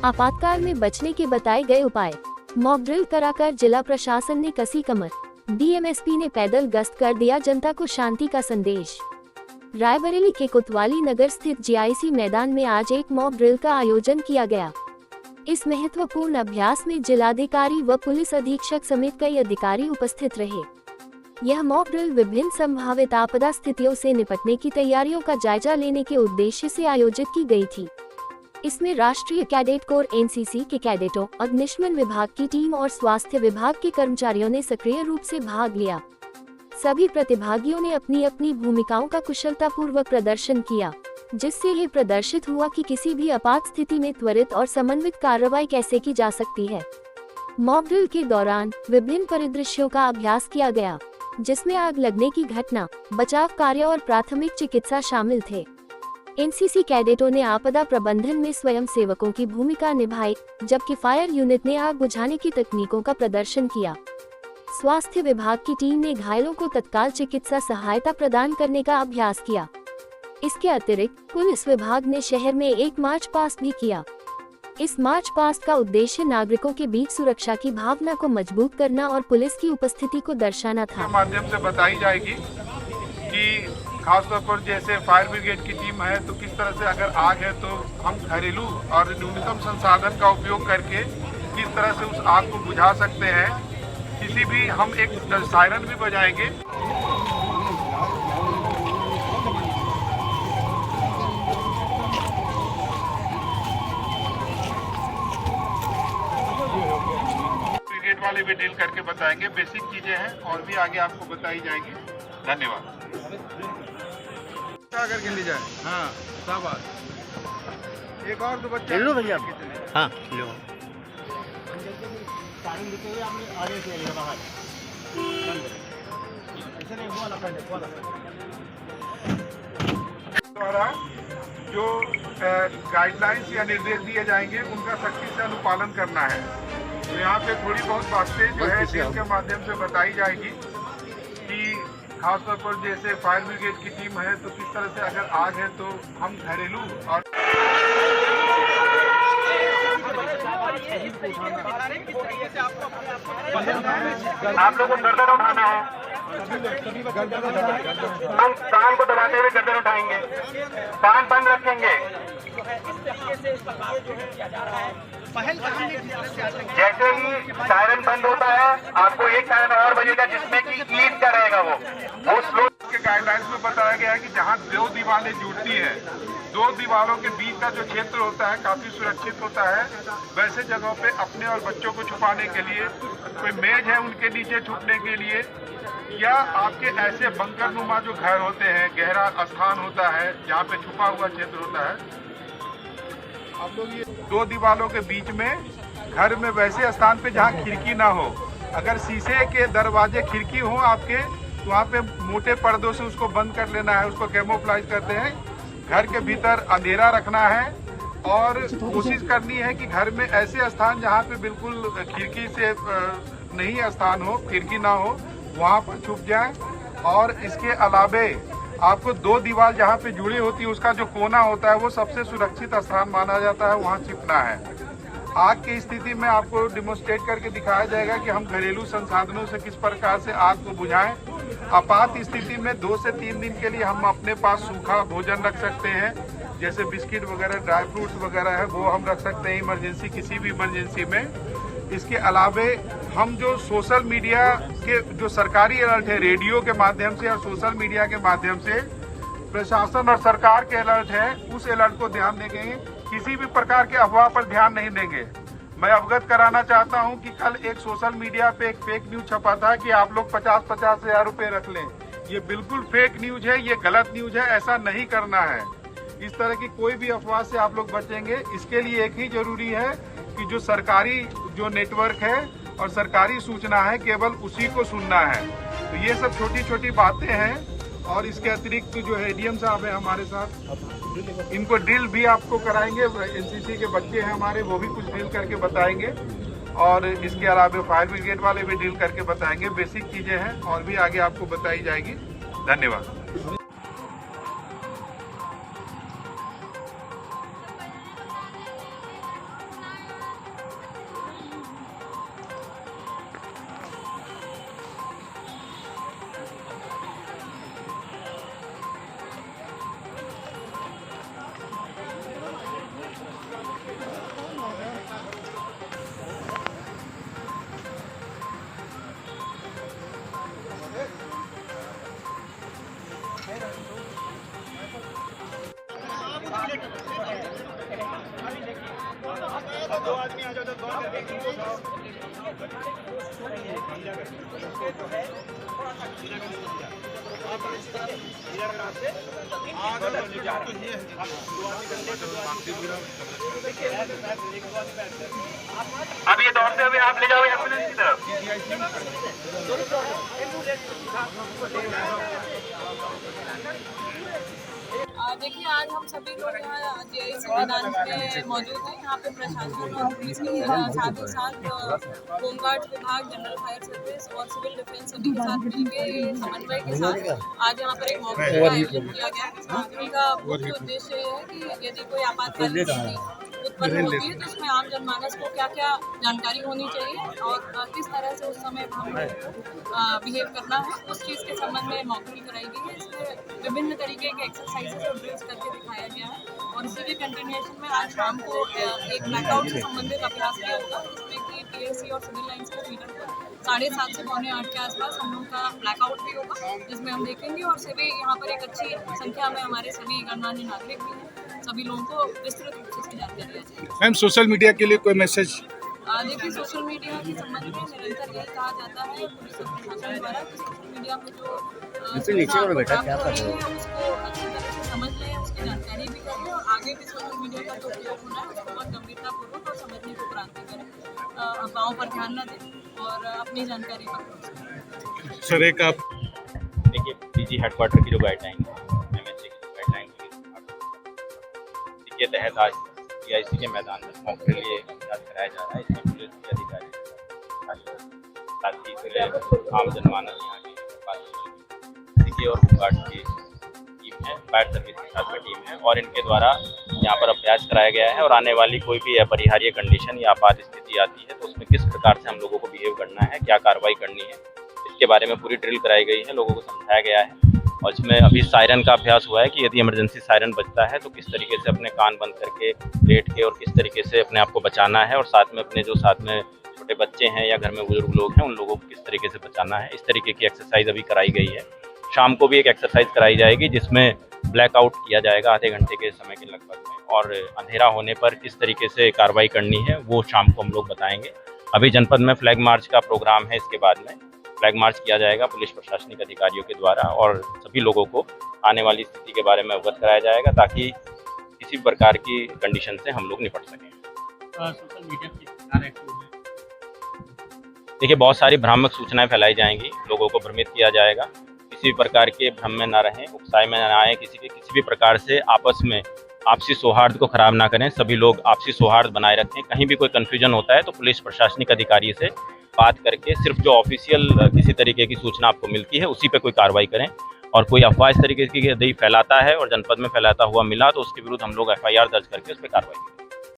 आपातकाल में बचने के बताए गए उपाय। मॉक ड्रिल कराकर जिला प्रशासन ने कसी कमर। डीएमएसपी ने पैदल गश्त कर दिया जनता को शांति का संदेश। रायबरेली के कोतवाली नगर स्थित जीआईसी मैदान में आज एक मॉक ड्रिल का आयोजन किया गया। इस महत्वपूर्ण अभ्यास में जिलाधिकारी व पुलिस अधीक्षक समेत कई अधिकारी उपस्थित रहे। यह मॉक ड्रिल विभिन्न संभावित आपदा स्थितियों से निपटने की तैयारियों का जायजा लेने के उद्देश्य से आयोजित की गई थी। इसमें राष्ट्रीय कैडेट कोर एनसीसी के कैडेटों, अग्निशमन विभाग की टीम और स्वास्थ्य विभाग के कर्मचारियों ने सक्रिय रूप से भाग लिया। सभी प्रतिभागियों ने अपनी अपनी भूमिकाओं का कुशलतापूर्वक प्रदर्शन किया, जिससे ये प्रदर्शित हुआ कि किसी भी आपात स्थिति में त्वरित और समन्वित कार्रवाई कैसे की जा सकती है। मॉक ड्रिल के दौरान विभिन्न परिदृश्यों का अभ्यास किया गया, जिसमें आग लगने की घटना, बचाव कार्य और प्राथमिक चिकित्सा शामिल थे। एनसीसी कैडेटों ने आपदा प्रबंधन में स्वयं सेवकों की भूमिका निभाई, जबकि फायर यूनिट ने आग बुझाने की तकनीकों का प्रदर्शन किया। स्वास्थ्य विभाग की टीम ने घायलों को तत्काल चिकित्सा सहायता प्रदान करने का अभ्यास किया। इसके अतिरिक्त पुलिस विभाग ने शहर में एक मार्च पास्ट भी किया। इस मार्च पास्ट का उद्देश्य नागरिकों के बीच सुरक्षा की भावना को मजबूत करना और पुलिस की उपस्थिति को दर्शाना था। माध्यम से बताई जाएगी कि खासतौर पर जैसे फायर ब्रिगेड की टीम है तो किस तरह से अगर आग है तो हम घरेलू और न्यूनतम संसाधन का उपयोग करके किस तरह से उस आग को बुझा सकते हैं। किसी भी हम एक सायरन भी बजाएंगे। ब्रिगेड वाले भी डील करके बताएंगे। बेसिक चीजें हैं और भी आगे आपको बताई जाएगी। धन्यवाद। क्या करके ले जाए? हाँ, शाबाश। एक और दो बच्चे लो भैया। हाँ लो। द्वारा जो गाइडलाइंस या निर्देश दिए जाएंगे उनका सख्ती से अनुपालन करना है। तो यहाँ पे थोड़ी बहुत बातें जो है ड्रिल के माध्यम से बताई जाएगी कि खासतौर पर जैसे फायर ब्रिगेड की टीम है तो किस तरह से अगर आग है तो हम घरेलू और आप लोगों को गर्दन उठाना है। हम कान को दबाते हुए गर्दन उठाएंगे, कान बंद रखेंगे। जैसे ही सायरन बंद होता है आपको एक सायरन और बजेगा जिसमें कि ईद का रहेगा वो स्लो के गाइडलाइंस में बताया गया है कि जहां दो दीवारें जुड़ती है, दो दीवारों के बीच का जो क्षेत्र होता है काफी सुरक्षित होता है। वैसे जगहों पे अपने और बच्चों को छुपाने के लिए कोई मेज है उनके नीचे छुपने के लिए, या आपके ऐसे बंकर नुमा जो घर होते हैं, गहरा स्थान होता है जहाँ पे छुपा हुआ क्षेत्र होता है। आप लोग ये दो दीवारों के बीच में घर में वैसे स्थान पे जहाँ खिड़की ना हो, अगर शीशे के दरवाजे खिड़की हो आपके तो वहाँ पे मोटे पर्दों से उसको बंद कर लेना है। उसको कैमोफ्लेज करते हैं। घर के भीतर अंधेरा रखना है और कोशिश करनी है कि घर में ऐसे स्थान जहाँ पे बिल्कुल खिड़की से नहीं स्थान हो, खिड़की ना हो, वहाँ पर छुप जाए। और इसके अलावे आपको दो दीवार जहाँ पे जुड़ी होती है उसका जो कोना होता है वो सबसे सुरक्षित स्थान माना जाता है, वहाँ छिपना है। आग की स्थिति में आपको डिमोन्स्ट्रेट करके दिखाया जाएगा कि हम घरेलू संसाधनों से किस प्रकार से आग को बुझाएं। आपात स्थिति में 2 से 3 दिन के लिए हम अपने पास सूखा भोजन रख सकते हैं, जैसे बिस्किट वगैरह, ड्राई फ्रूट्स वगैरह है वो हम रख सकते हैं इमरजेंसी, किसी भी इमरजेंसी में। इसके अलावे हम जो सोशल मीडिया के जो सरकारी अलर्ट है, रेडियो के माध्यम से और सोशल मीडिया के माध्यम से प्रशासन और सरकार के अलर्ट है, उस अलर्ट को ध्यान देंगे। किसी भी प्रकार के अफवाह पर ध्यान नहीं देंगे। मैं अवगत कराना चाहता हूं कि कल एक सोशल मीडिया पे एक फेक न्यूज छपा था कि आप लोग 50-50 हजार रुपए रख लें। ये बिल्कुल फेक न्यूज है, ये गलत न्यूज है, ऐसा नहीं करना है। इस तरह की कोई भी अफवाह से आप लोग बचेंगे। इसके लिए एक ही जरूरी है कि जो सरकारी जो नेटवर्क है और सरकारी सूचना है केवल उसी को सुनना है। तो ये सब छोटी छोटी बातें हैं। और इसके अतिरिक्त जो है एडीएम साहब है हमारे साथ, इनको ड्रिल भी आपको कराएंगे। एनसीसी के बच्चे हैं हमारे, वो भी कुछ ड्रिल करके बताएंगे। और इसके अलावा फायर ब्रिगेड वाले भी ड्रिल करके बताएंगे। बेसिक चीजें हैं और भी आगे आपको बताई जाएगी। धन्यवाद। अब ये दौड़ते हुए आप ले जाओ एम्बुलेंस की तरफ। देखिए, आज हम सभी लोग यहाँ JIC मैदान में मौजूद हैं। यहाँ पे प्रशासन और पुलिस के साथ ही साथ होमगार्ड विभाग, जनरल फायर सर्विस और सिविल डिफेंस सभी के साथ मिलकर समन्वय के साथ आज यहाँ पर एक मौके का आयोजन किया गया है। इस मौके का मुख्य उद्देश्य ये है कि यदि कोई आपातकालीन स्थिति उत्पन्न होती है तो उसमें आम जनमानस को क्या क्या जानकारी होनी चाहिए और किस तरह से उस समय हम बिहेव करना है, उस चीज़ के संबंध में मॉकड्रिल कराई गई है। इसमें विभिन्न तरीके के एक्सरसाइजेस और ड्रिल्स करके दिखाया गया है और इसी के कंटिन्यूएशन में आज शाम को एक ब्लैकआउट से संबंधित अभ्यास किया होगा, जिसमें कि PSC और सिविल लाइन्स के फीडर पर 7:30 से 7:45 के आसपास हम लोग का ब्लैकआउट भी होगा, जिसमें हम देखेंगे और सभी यहाँ पर एक अच्छी संख्या में हमारे सभी गणमान्य नागरिक भी हैं। सभी लोगों को विस्तृत रूप से इसकी जानकारी दी जाएगी। मैम, सोशल मीडिया के लिए कोई मैसेज? देखिए, सोशल मीडिया के संबंध में निरंतर यही कहा जाता है पुलिस और प्रशासन द्वारा कि सोशल मीडिया में जो उसको अच्छी तरह से समझ लें, उसकी जानकारी भी करें और आगे भी सोशल मीडिया का जो उपयोग होना है उसको बहुत गंभीरतापूर्वक और समझने को क्रांति करें, अफवाहों पर ध्यान न दें और अपनी जानकारी पर। सर, एक आप देखिए, PG हेडक्वार्टर की जो गाइडलाइन है, MHA की गाइडलाइन के तहत आज JIC के मैदान में मॉक ड्रिल ये अभ्यास कराया जा रहा है। इसमें पुलिस के अधिकारी, साथ ही फिर आम जनमानस यहाँ की और होमगार्ड की टीम है, फायर सर्विस की साथ में टीम है और इनके द्वारा यहाँ पर अभ्यास कराया गया है। और आने वाली कोई भी अपरिहार्य कंडीशन या आपात स्थिति आती है तो उसमें किस प्रकार से हम लोगों को बिहेव करना है, क्या कार्रवाई करनी है, इसके बारे में पूरी ड्रिल कराई गई है, लोगों को समझाया गया है। और इसमें अभी सायरन का अभ्यास हुआ है कि यदि इमरजेंसी सायरन बजता है तो किस तरीके से अपने कान बंद करके लेट के और किस तरीके से अपने आप को बचाना है और साथ में अपने जो साथ में छोटे बच्चे हैं या घर में बुजुर्ग लोग हैं उन लोगों को किस तरीके से बचाना है, इस तरीके की एक्सरसाइज अभी कराई गई है। शाम को भी एक एक्सरसाइज कराई जाएगी जिसमें ब्लैकआउट किया जाएगा आधे घंटे के समय के लगभग में और अंधेरा होने पर किस तरीके से कार्रवाई करनी है वो शाम को हम लोग बताएंगे। अभी जनपद में फ्लैग मार्च का प्रोग्राम है, इसके बाद में फ्लैग मार्च किया जाएगा पुलिस प्रशासनिक अधिकारियों के द्वारा और सभी लोगों को आने वाली स्थिति के बारे में अवगत कराया जाएगा ताकि किसी प्रकार की कंडीशन से हम लोग निपट सकें। सोशल मीडिया पे देखिए, बहुत सारी भ्रामक सूचनाएं फैलाई जाएंगी, लोगों को भ्रमित किया जाएगा। किसी भी प्रकार के भ्रम में ना रहें, उकसाए में ना आए, किसी भी प्रकार से आपस में आपसी सौहार्द को खराब ना करें। सभी लोग आपसी सौहार्द बनाए रखें। कहीं भी कोई कन्फ्यूजन होता है तो पुलिस प्रशासनिक अधिकारी से बात करके सिर्फ जो ऑफिशियल किसी तरीके की सूचना आपको मिलती है उसी पे कोई कार्रवाई करें और कोई अफवाह इस तरीके की यदि फैलाता है और जनपद में फैलाता हुआ मिला तो उसके विरुद्ध हम लोग FIR दर्ज करके उस पर कार्रवाई करें।